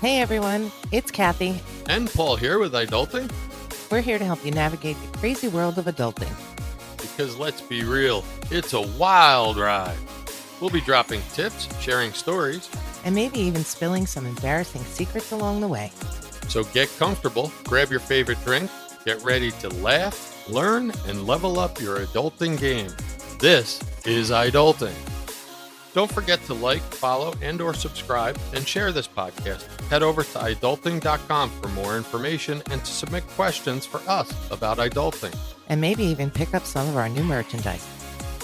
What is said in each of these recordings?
Hey everyone, it's Kathy. And Paul here with iDulting. We're here to help you navigate the crazy world of adulting. Because let's be real, it's a wild ride. We'll be dropping tips, sharing stories, And maybe even spilling some embarrassing secrets along the way. so get comfortable, grab your favorite drink, get ready to laugh, learn, and level up your adulting game. This is iDulting. Don't forget to like, follow, and or subscribe, and share this podcast. Head over to iDulting.com for more information and to submit questions for us about iDulting. And maybe even pick up some of our new merchandise.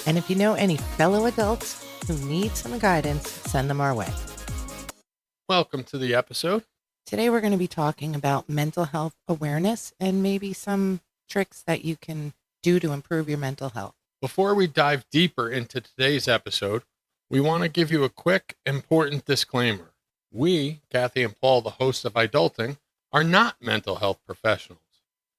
And if you know any fellow adults who need some guidance, send them our way. Welcome to the episode. Today we're going to be talking about mental health awareness and maybe some tricks that you can do to improve your mental health. Before we dive deeper into today's episode, we want to give you a quick, important disclaimer. We, Kathy and Paul, the hosts of iDulting, are not mental health professionals.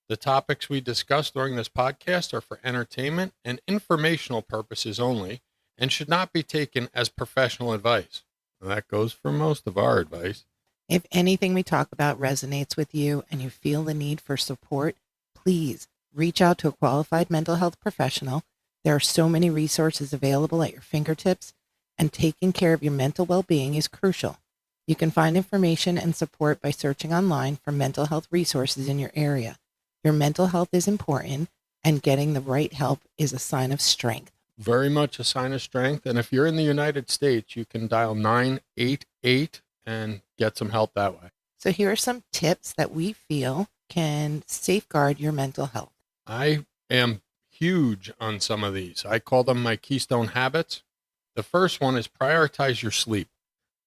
The topics we discuss during this podcast are for entertainment and informational purposes only and should not be taken as professional advice. That goes for most of our advice. If anything we talk about resonates with you and you feel the need for support, please reach out to a qualified mental health professional. There are so many resources available at your fingertips, and taking care of your mental well-being is crucial. You can find information and support by searching online for mental health resources in your area. Your mental health is important, and getting the right help is a sign of strength. Very much a sign of strength. And if you're in the United States, you can dial 988 and get some help that way. So here are some tips that we feel can safeguard your mental health. I am huge on some of these. I call them my keystone habits. The first one is prioritize your sleep.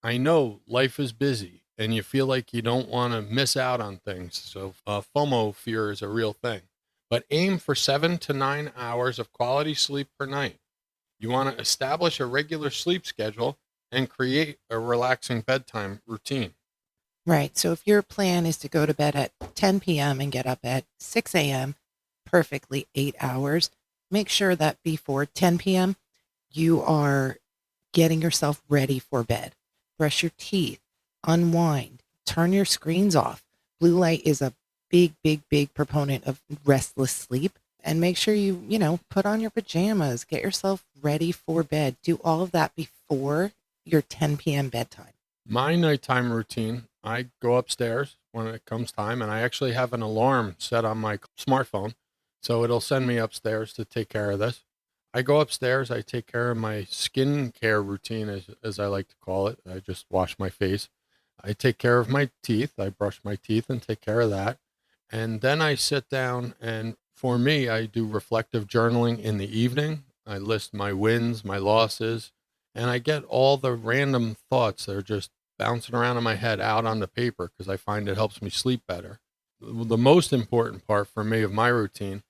I know life is busy and you feel like you don't want to miss out on things. So FOMO fear is a real thing. But aim for 7 to 9 hours of quality sleep per night. You want to establish a regular sleep schedule and create a relaxing bedtime routine. Right. So if your plan is to go to bed at 10 p.m. and get up at 6 a.m., perfectly 8 hours, make sure that before 10 p.m., you are getting yourself ready for bed. Brush your teeth, unwind, turn your screens off. Blue light is a big proponent of restless sleep. And make sure you put on your pajamas, get yourself ready for bed. Do all of that before your 10 p.m. bedtime. My nighttime routine, I go upstairs when it comes time, and I actually have an alarm set on my smartphone, so it'll send me upstairs to take care of this. I go upstairs, I take care of my skin care routine, as I like to call it. I just wash my face. I take care of my teeth. I brush my teeth and take care of that. And then I sit down, and for me, I do reflective journaling in the evening. I list my wins, my losses, and I get all the random thoughts that are just bouncing around in my head out on the paper because I find it helps me sleep better. The most important part for me of my routine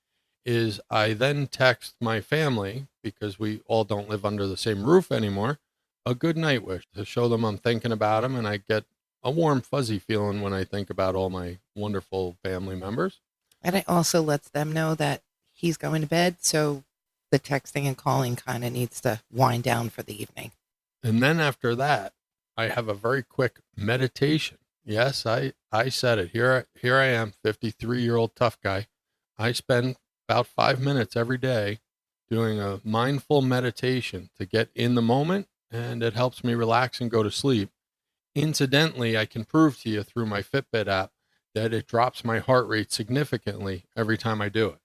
is I then text my family, because we all don't live under the same roof anymore, a good night wish to show them I'm thinking about them, and I get a warm, fuzzy feeling when I think about all my wonderful family members. And it also lets them know that he's going to bed, so the texting and calling kind of needs to wind down for the evening. And then after that, I have a very quick meditation. Yes, I said it. Here I am, 53-year-old tough guy. I spend about 5 minutes every day doing a mindful meditation to get in the moment, and it helps me relax and go to sleep. Incidentally, I can prove to you through my Fitbit app that it drops my heart rate significantly every time I do it.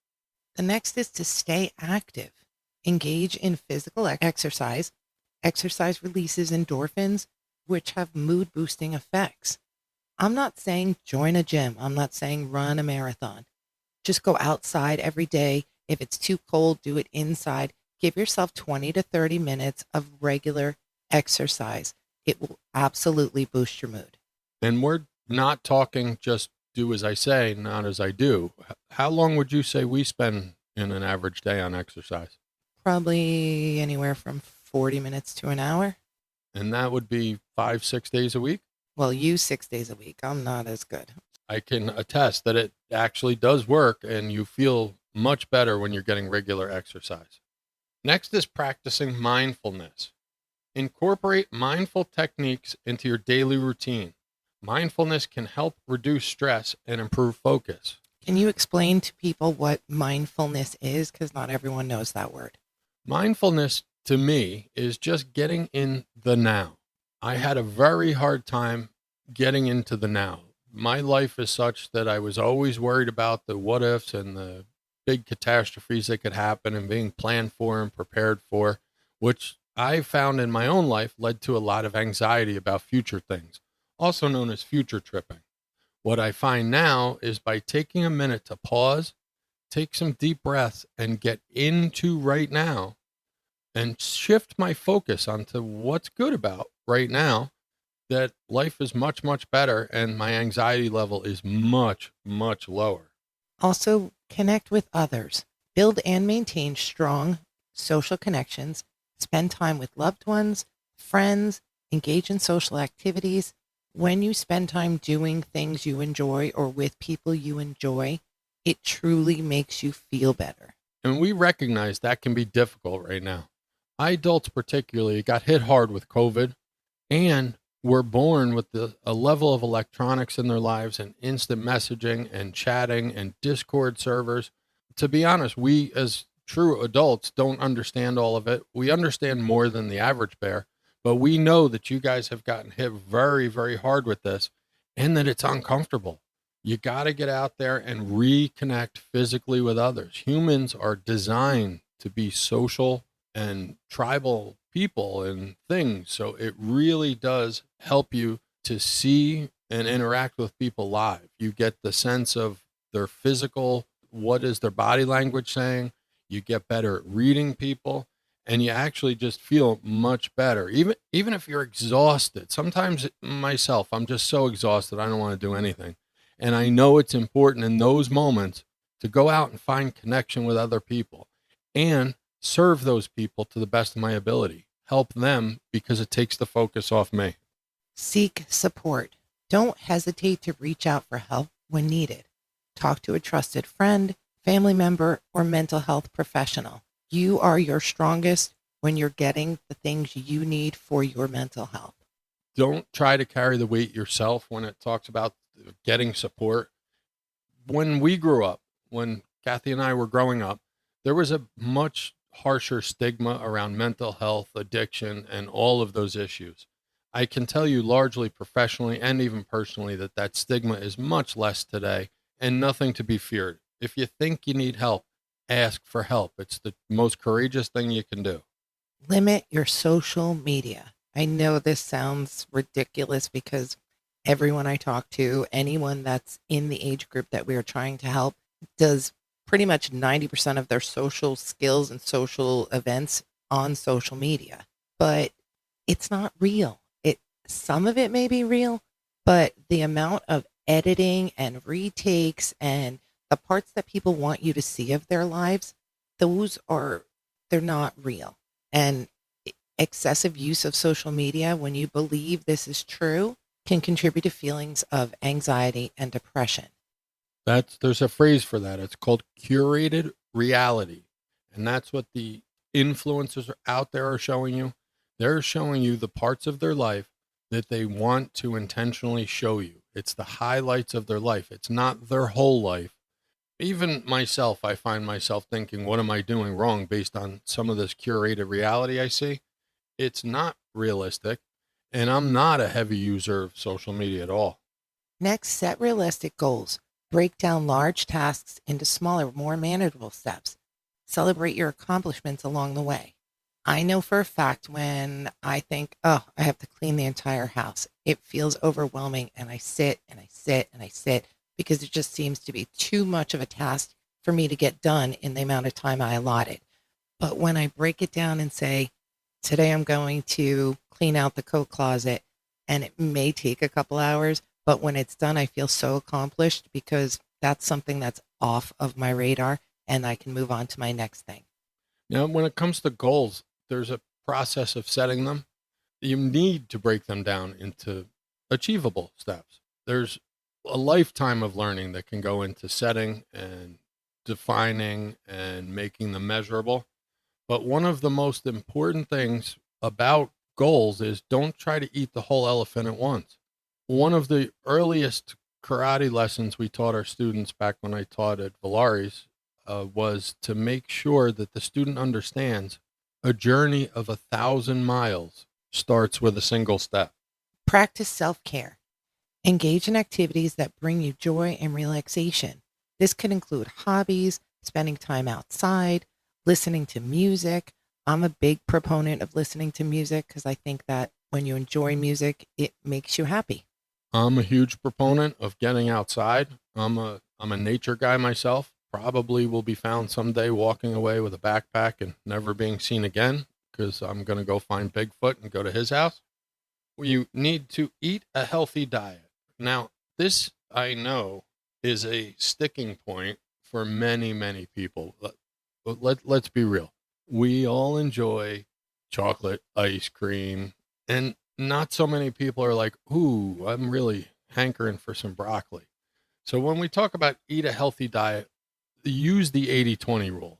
The next is to stay active. Engage in physical exercise. Exercise releases endorphins, which have mood-boosting effects. I'm not saying join a gym. I'm not saying run a marathon. Just go outside every day. If it's too cold, do it inside. Give yourself 20 to 30 minutes of regular exercise. It will absolutely boost your mood. And we're not talking just do as I say, not as I do. How long would you say we spend in an average day on exercise? Probably anywhere from 40 minutes to an hour. And that would be 5-6 days a week? Well, you 6 days a week. I'm not as good. I can attest that it actually does work, and you feel much better when you're getting regular exercise. Next is practicing mindfulness. Incorporate mindful techniques into your daily routine. Mindfulness can help reduce stress and improve focus. Can you explain to people what mindfulness is? Because not everyone knows that word. Mindfulness to me is just getting in the now. I had a very hard time getting into the now. My life is such that I was always worried about the what ifs and the big catastrophes that could happen and being planned for and prepared for, which I found in my own life led to a lot of anxiety about future things, also known as future tripping. What I find now is by taking a minute to pause, take some deep breaths, and get into right now and shift my focus onto what's good about right now, that life is much, much better and my anxiety level is much, much lower. Also, connect with others. Build and maintain strong social connections. Spend time with loved ones, friends, engage in social activities. When you spend time doing things you enjoy or with people you enjoy, it truly makes you feel better. And we recognize that can be difficult right now. Adults, particularly, got hit hard with COVID and were born with a level of electronics in their lives and instant messaging and chatting and Discord servers. To be honest, we as true adults don't understand all of it. We understand more than the average bear, but we know that you guys have gotten hit very, very hard with this and that it's uncomfortable. You got to get out there and reconnect physically with others. Humans are designed to be social and tribal people and things. So it really does help you to see and interact with people live. You get the sense of their physical, what is their body language saying? You get better at reading people and you actually just feel much better. Even if you're exhausted. Sometimes myself, I'm just so exhausted I don't want to do anything. And I know it's important in those moments to go out and find connection with other people and serve those people to the best of my ability. Help them because it takes the focus off me. Seek support. Don't hesitate to reach out for help when needed. Talk to a trusted friend, family member, or mental health professional. You are your strongest when you're getting the things you need for your mental health. Don't try to carry the weight yourself when it talks about getting support. When we grew up, when Kathy and I were growing up, there was a much harsher stigma around mental health, addiction, and all of those issues. I can tell you largely professionally and even personally that that stigma is much less today and nothing to be feared. If you think you need help, ask for help. It's the most courageous thing you can do. Limit your social media. I know this sounds ridiculous because everyone I talk to, anyone that's in the age group that we are trying to help, does pretty much 90% of their social skills and social events on social media. But it's not real. Some of it may be real, but the amount of editing and retakes and the parts that people want you to see of their lives, they're not real. And excessive use of social media, when you believe this is true, can contribute to feelings of anxiety and depression. There's a phrase for that. It's called curated reality. And that's what the influencers out there are showing you. They're showing you the parts of their life that they want to intentionally show you. It's the highlights of their life. It's not their whole life. Even myself, I find myself thinking, what am I doing wrong based on some of this curated reality I see? It's not realistic. And I'm not a heavy user of social media at all. Next, set realistic goals. Break down large tasks into smaller, more manageable steps. Celebrate your accomplishments along the way. I know for a fact when I think, oh, I have to clean the entire house, it feels overwhelming and I sit and I sit and I sit because it just seems to be too much of a task for me to get done in the amount of time I allotted. But when I break it down and say, today I'm going to clean out the coat closet and it may take a couple hours, but when it's done, I feel so accomplished because that's something that's off of my radar and I can move on to my next thing. Now, when it comes to goals, there's a process of setting them. You need to break them down into achievable steps. There's a lifetime of learning that can go into setting and defining and making them measurable. But one of the most important things about goals is don't try to eat the whole elephant at once. One of the earliest karate lessons we taught our students back when I taught at Valari's was to make sure that the student understands a journey of 1,000 miles starts with a single step. Practice self care. Engage in activities that bring you joy and relaxation. This could include hobbies, spending time outside, listening to music. I'm a big proponent of listening to music because I think that when you enjoy music, it makes you happy. I'm a huge proponent of getting outside. I'm a nature guy myself. Probably will be found someday walking away with a backpack and never being seen again because I'm going to go find Bigfoot and go to his house. You need to eat a healthy diet. Now, this I know is a sticking point for many, many people. Let's be real. We all enjoy chocolate, ice cream, and not so many people are like, ooh, I'm really hankering for some broccoli. So when we talk about eat a healthy diet, use the 80-20 rule.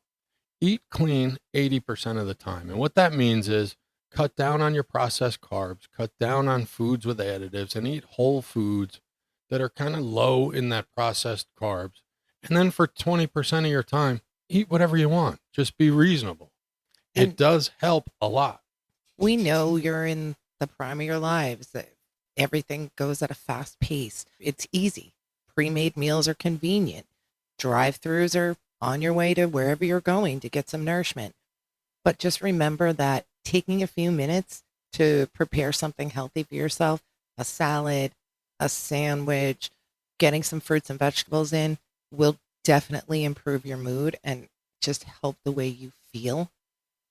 Eat clean 80% of the time. And what that means is cut down on your processed carbs, cut down on foods with additives, and eat whole foods that are kind of low in that processed carbs. And then for 20% of your time, eat whatever you want. Just be reasonable. It And does help a lot. we know you're in the prime of your lives, that everything goes at a fast pace. It's easy. Pre-made meals are convenient. Drive-throughs are on your way to wherever you're going to get some nourishment. But just remember that taking a few minutes to prepare something healthy for yourself, a salad, a sandwich, getting some fruits and vegetables in will definitely improve your mood and just help the way you feel.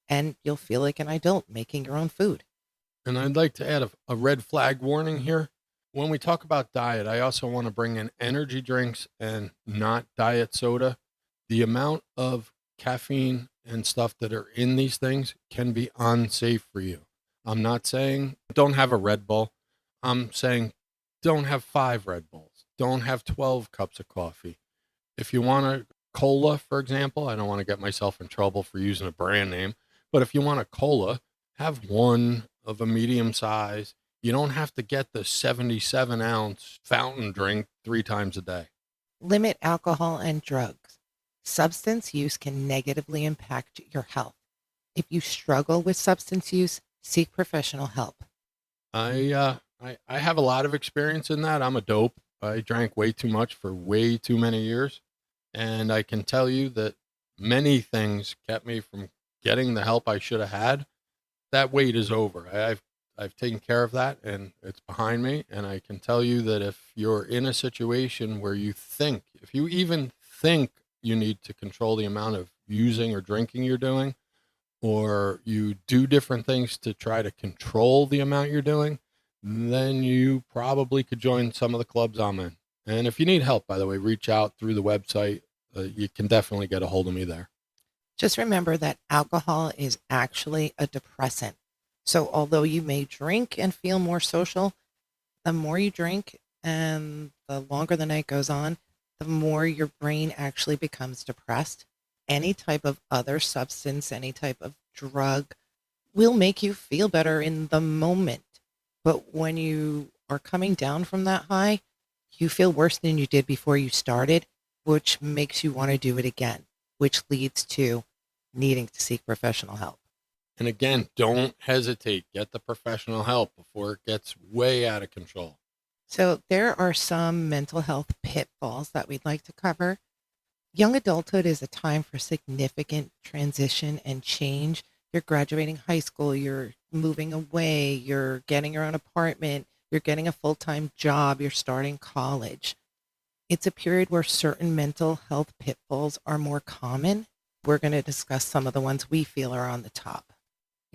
And you'll feel like an adult making your own food. And I'd like to add a red flag warning here. When we talk about diet, I also want to bring in energy drinks and not diet soda. The amount of caffeine and stuff that are in these things can be unsafe for you. I'm not saying don't have a Red Bull. I'm saying don't have 5 Red Bulls. Don't have 12 cups of coffee. If you want a cola, for example, I don't want to get myself in trouble for using a brand name, but if you want a cola, have one of a medium size. You don't have to get the 77-ounce fountain drink 3 times a day. Limit alcohol and drugs. Substance use can negatively impact your health. If you struggle with substance use, seek professional help. I have a lot of experience in that. I'm a dope. I drank way too much for way too many years, and I can tell you that many things kept me from getting the help I should have had. That wait is over. I've taken care of that and it's behind me. And I can tell you that if you're in a situation where if you even think you need to control the amount of using or drinking you're doing, or you do different things to try to control the amount you're doing, then you probably could join some of the clubs I'm in. And if you need help, by the way, reach out through the website. You can definitely get a hold of me there. Just remember that alcohol is actually a depressant. So, although you may drink and feel more social, the more you drink and the longer the night goes on, the more your brain actually becomes depressed. Any type of other substance, any type of drug will make you feel better in the moment. But when you are coming down from that high, you feel worse than you did before you started, which makes you want to do it again, which leads to needing to seek professional help. And again, don't hesitate. Get the professional help before it gets way out of control. So, there are some mental health pitfalls that we'd like to cover. Young adulthood is a time for significant transition and change. You're graduating high school, you're moving away, you're getting your own apartment, you're getting a full time job, you're starting college. It's a period where certain mental health pitfalls are more common. We're going to discuss some of the ones we feel are on the top.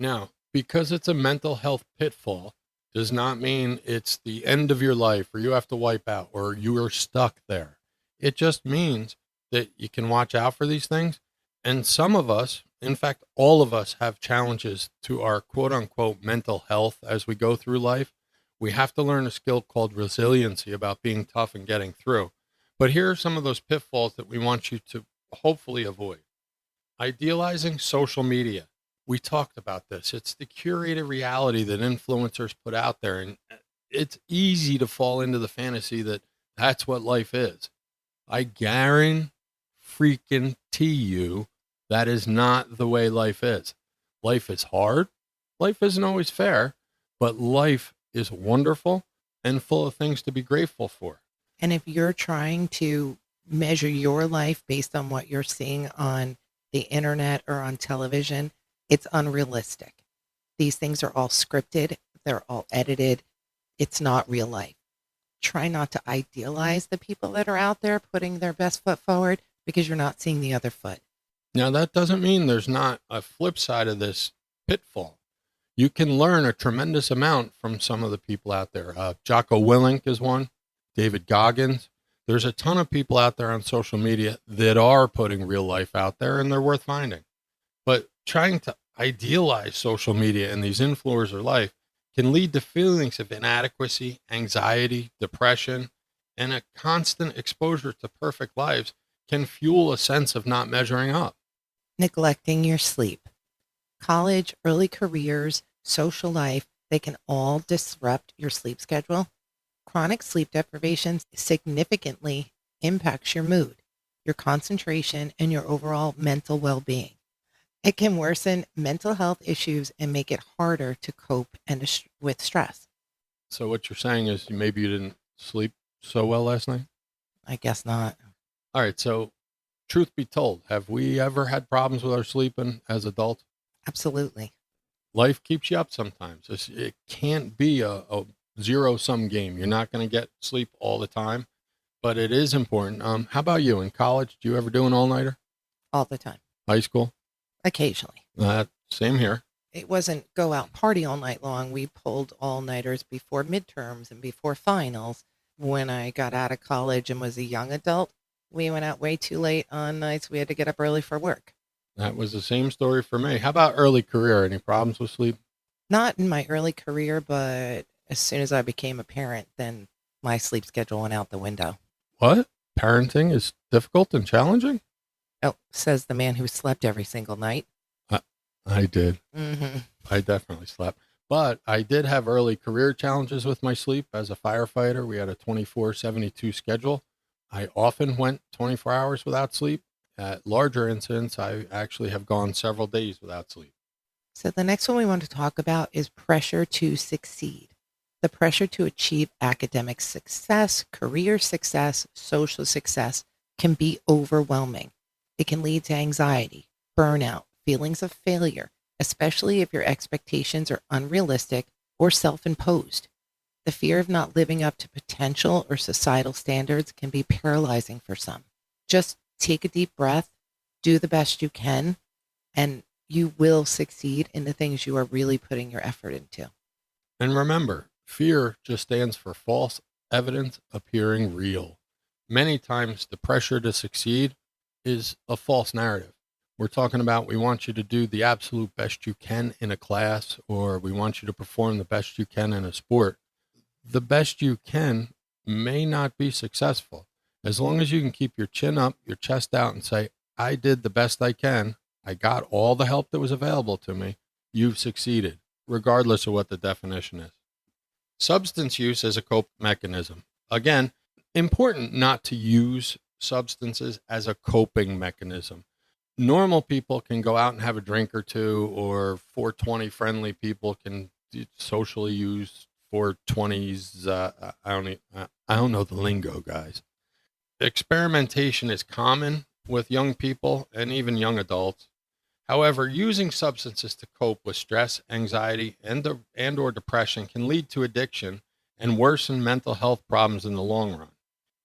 Now, because it's a mental health pitfall, does not mean it's the end of your life or you have to wipe out or you are stuck there. It just means that you can watch out for these things. And some of us, in fact, all of us have challenges to our quote unquote mental health as we go through life. We have to learn a skill called resiliency about being tough and getting through. But here are some of those pitfalls that we want you to hopefully avoid. Idealizing social media. We talked about this. It's the curated reality that influencers put out there. And it's easy to fall into the fantasy that that's what life is. I guarantee freaking you that is not the way life is. Life is hard. Life isn't always fair, but life is wonderful and full of things to be grateful for. And if you're trying to measure your life based on what you're seeing on the internet or on television, it's unrealistic. These things are all scripted, they're all edited. It's not real life. Try not to idealize the people that are out there putting their best foot forward because you're not seeing the other foot. Now, that doesn't mean there's not a flip side of this pitfall. You can learn a tremendous amount from some of the people out there. Jocko Willink is one, David Goggins. There's a ton of people out there on social media that are putting real life out there, and they're worth finding. But trying to idealize social media and these influencer life can lead to feelings of inadequacy, anxiety, depression, and a constant exposure to perfect lives can fuel a sense of not measuring up. Neglecting your sleep. College, early careers, social life, they can all disrupt your sleep schedule. Chronic sleep deprivation significantly impacts your mood, your concentration, and your overall mental well-being. It can worsen mental health issues and make it harder to cope with stress. So what you're saying is maybe you didn't sleep so well last night? I guess not. All right. So truth be told, have we ever had problems with our sleeping as adults? Absolutely. Life keeps you up sometimes. It can't be a zero sum game. You're not going to get sleep all the time, but it is important. How about you in college? Do you ever do an all nighter? All the time. High school? Occasionally. Same here. It wasn't go out and party all night long. We pulled all-nighters before midterms and before finals. When I got out of college and was a young adult, we went out way too late on nights we had to get up early for work. That was the same story for me. How about early career? Any problems with sleep? Not in my early career, but as soon as I became a parent, then my sleep schedule went out the window. What? Parenting is difficult and challenging? Oh, says the man who slept every single night. I did. Mm-hmm. I definitely slept. But I did have early career challenges with my sleep as a firefighter. We had a 24/72 schedule. I often went 24 hours without sleep. At larger incidents, I actually have gone several days without sleep. So the next one we want to talk about is pressure to succeed. The pressure to achieve academic success, career success, social success can be overwhelming. It can lead to anxiety, burnout, feelings of failure, especially if your expectations are unrealistic or self-imposed. The fear of not living up to potential or societal standards can be paralyzing for some. Just take a deep breath, do the best you can, and you will succeed in the things you are really putting your effort into. And remember, fear just stands for false evidence appearing real. Many times, the pressure to succeed is a false narrative. We're talking about we want you to do the absolute best you can in a class, or we want you to perform the best you can in a sport. The best you can may not be successful. As long as you can keep your chin up, your chest out, and say, I did the best I can, I got all the help that was available to me, you've succeeded, regardless of what the definition is. Substance use as a cope mechanism. Again, important not to use substances as a coping mechanism. Normal people can go out and have a drink or two, or 420 friendly people can socially use 420s. I don't know the lingo, guys. Experimentation is common with young people and even young adults. However, using substances to cope with stress, anxiety, and or depression can lead to addiction and worsen mental health problems in the long run.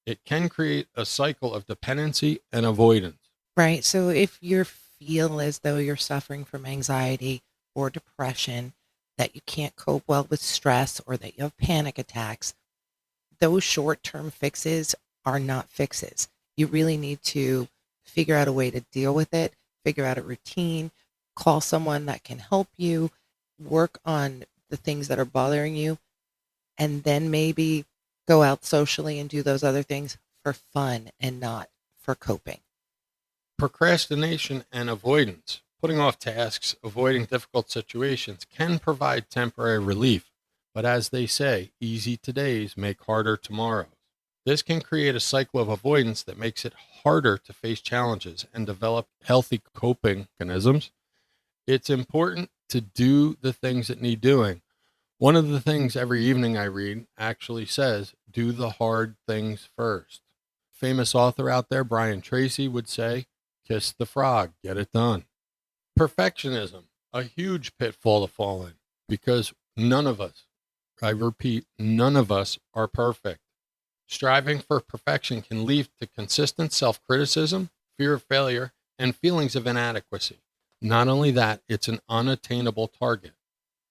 It can create a cycle of dependency and avoidance. Right. So if you feel as though you're suffering from anxiety or depression, that you can't cope well with stress, or that you have panic attacks, those short-term fixes are not fixes. You really need to figure out a way to deal with it, figure out a routine, call someone that can help you, work on the things that are bothering you, and then maybe go out socially and do those other things for fun and not for coping. Procrastination and avoidance, putting off tasks, avoiding difficult situations, can provide temporary relief, But as they say, easy todays make harder tomorrows. This can create a cycle of avoidance that makes it harder to face challenges and develop healthy coping mechanisms. It's important to do the things that need doing. One of the things every evening I read actually says, do the hard things first. Famous author out there, Brian Tracy, would say, kiss the frog, get it done. Perfectionism, a huge pitfall to fall in because none of us, I repeat, none of us are perfect. Striving for perfection can lead to consistent self criticism, fear of failure, and feelings of inadequacy. Not only that, it's an unattainable target.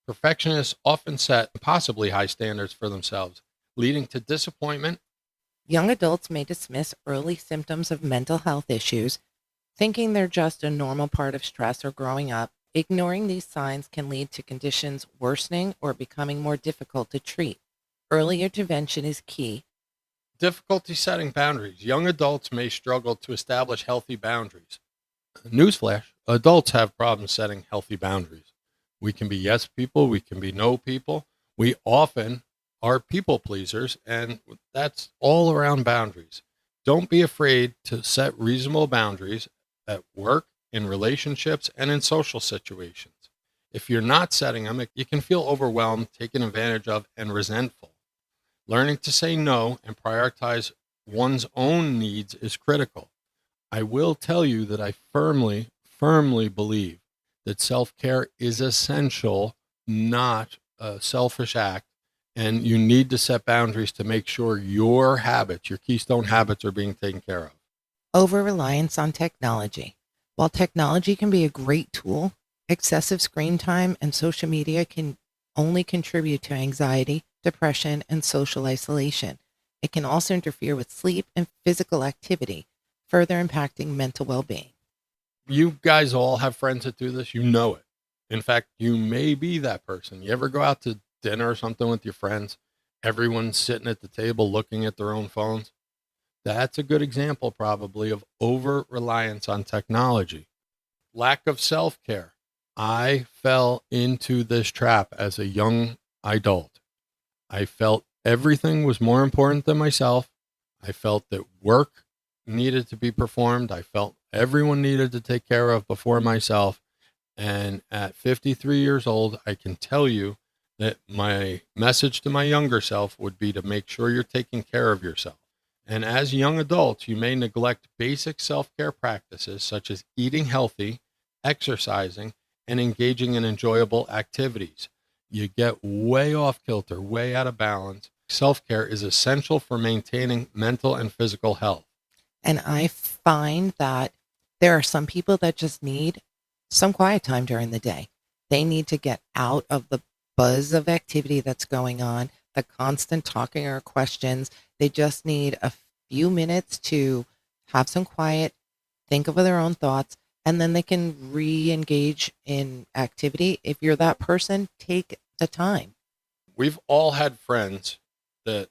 Perfectionists often set impossibly high standards for themselves, leading to disappointment. Young adults may dismiss early symptoms of mental health issues, thinking they're just a normal part of stress or growing up. Ignoring these signs can lead to conditions worsening or becoming more difficult to treat. Early intervention is key. Difficulty setting boundaries. Young adults may struggle to establish healthy boundaries. Newsflash, adults have problems setting healthy boundaries. We can be yes people, we can be no people. We often are people pleasers, and that's all around boundaries. Don't be afraid to set reasonable boundaries at work, in relationships, and in social situations. If you're not setting them, you can feel overwhelmed, taken advantage of, and resentful. Learning to say no and prioritize one's own needs is critical. I will tell you that I firmly believe that self-care is essential, not a selfish act. And you need to set boundaries to make sure your habits, your keystone habits, are being taken care of. Over-reliance on technology. While technology can be a great tool, excessive screen time and social media can only contribute to anxiety, depression, and social isolation. It can also interfere with sleep and physical activity, further impacting mental well-being. You guys all have friends that do this. You know it. In fact, you may be that person. You ever go out to dinner or something with your friends? Everyone's sitting at the table looking at their own phones. That's a good example, probably, of over reliance on technology. Lack of self care. I fell into this trap as a young adult. I felt everything was more important than myself. I felt that work needed to be performed. I felt everyone needed to take care of before myself. And at 53 years old, I can tell you that my message to my younger self would be to make sure you're taking care of yourself. And as young adults, you may neglect basic self care practices such as eating healthy, exercising, and engaging in enjoyable activities. You get way off kilter, way out of balance. Self care is essential for maintaining mental and physical health. And I find that there are some people that just need some quiet time during the day. They need to get out of the buzz of activity that's going on, the constant talking or questions. They just need a few minutes to have some quiet, think of their own thoughts, and then they can re-engage in activity. If you're that person, take the time. We've all had friends that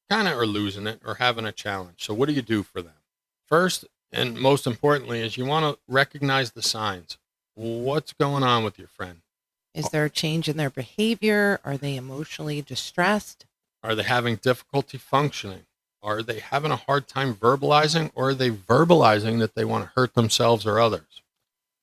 kind of are losing it or having a challenge. So, what do you do for them? First, and most importantly, is you want to recognize the signs. What's going on with your friend? Is there a change in their behavior? Are they emotionally distressed? Are they having difficulty functioning? Are they having a hard time verbalizing, or are they verbalizing that they want to hurt themselves or others?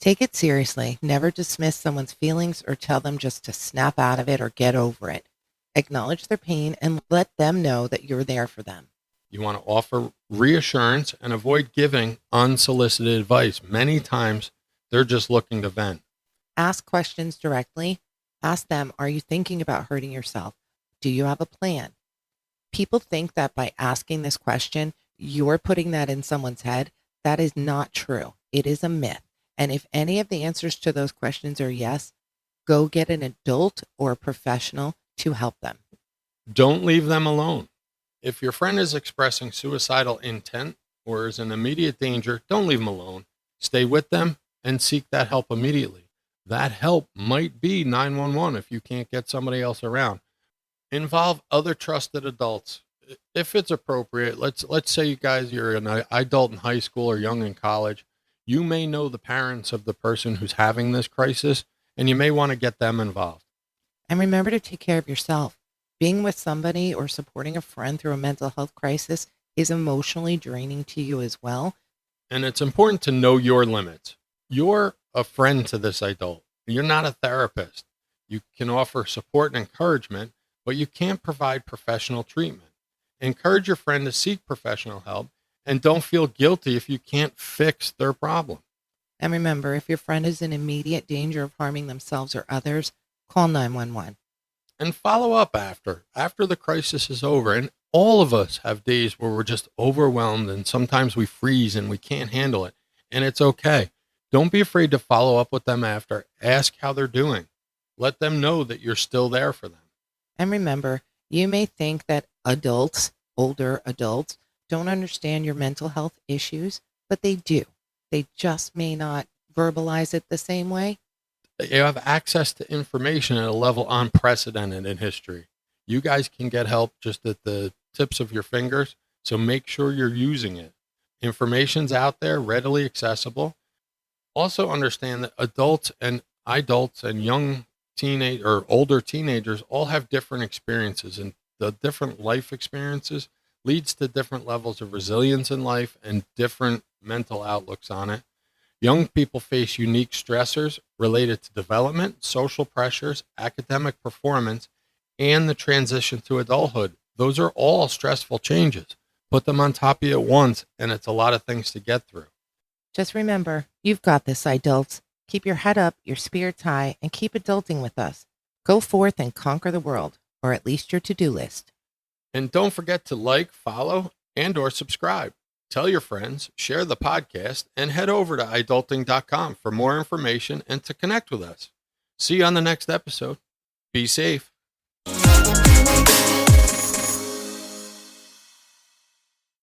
Take it seriously. Never dismiss someone's feelings or tell them just to snap out of it or get over it. Acknowledge their pain and let them know that you're there for them. You want to offer reassurance and avoid giving unsolicited advice. Many times they're just looking to vent. Ask questions directly. Ask them, are you thinking about hurting yourself? Do you have a plan? People think that by asking this question, you're putting that in someone's head. That is not true. It is a myth. And if any of the answers to those questions are yes, go get an adult or a professional to help them. Don't leave them alone. If your friend is expressing suicidal intent or is in immediate danger, don't leave them alone. Stay with them and seek that help immediately. That help might be 911 if you can't get somebody else around. Involve other trusted adults if it's appropriate. Let's say you guys, you're an adult in high school or young in college. You may know the parents of the person who's having this crisis, and you may want to get them involved. And remember to take care of yourself. Being with somebody or supporting a friend through a mental health crisis is emotionally draining to you as well. And it's important to know your limits. You're a friend to this adult. You're not a therapist. You can offer support and encouragement, but you can't provide professional treatment. Encourage your friend to seek professional help and don't feel guilty if you can't fix their problem. And remember, if your friend is in immediate danger of harming themselves or others, call 911. And follow up after the crisis is over. And all of us have days where we're just overwhelmed and sometimes we freeze and we can't handle it. And it's okay. Don't be afraid to follow up with them after. Ask how they're doing. Let them know that you're still there for them. And remember, you may think that adults, older adults, don't understand your mental health issues, but they do. They just may not verbalize it the same way. You have access to information at a level unprecedented in history. You guys can get help just at the tips of your fingers, so make sure you're using it. Information's out there, readily accessible. Also understand that adults and young teenage or older teenagers all have different experiences, and the different life experiences leads to different levels of resilience in life and different mental outlooks on it. Young people face unique stressors related to development, social pressures, academic performance, and the transition to adulthood. Those are all stressful changes. Put them on top of you at once, and it's a lot of things to get through. Just remember, you've got this, adults. Keep your head up, your spirits high, and keep adulting with us. Go forth and conquer the world, or at least your to-do list. And don't forget to like, follow, and or subscribe. Tell your friends, share the podcast, and head over to iDulting.com for more information and to connect with us. See you on the next episode. Be safe.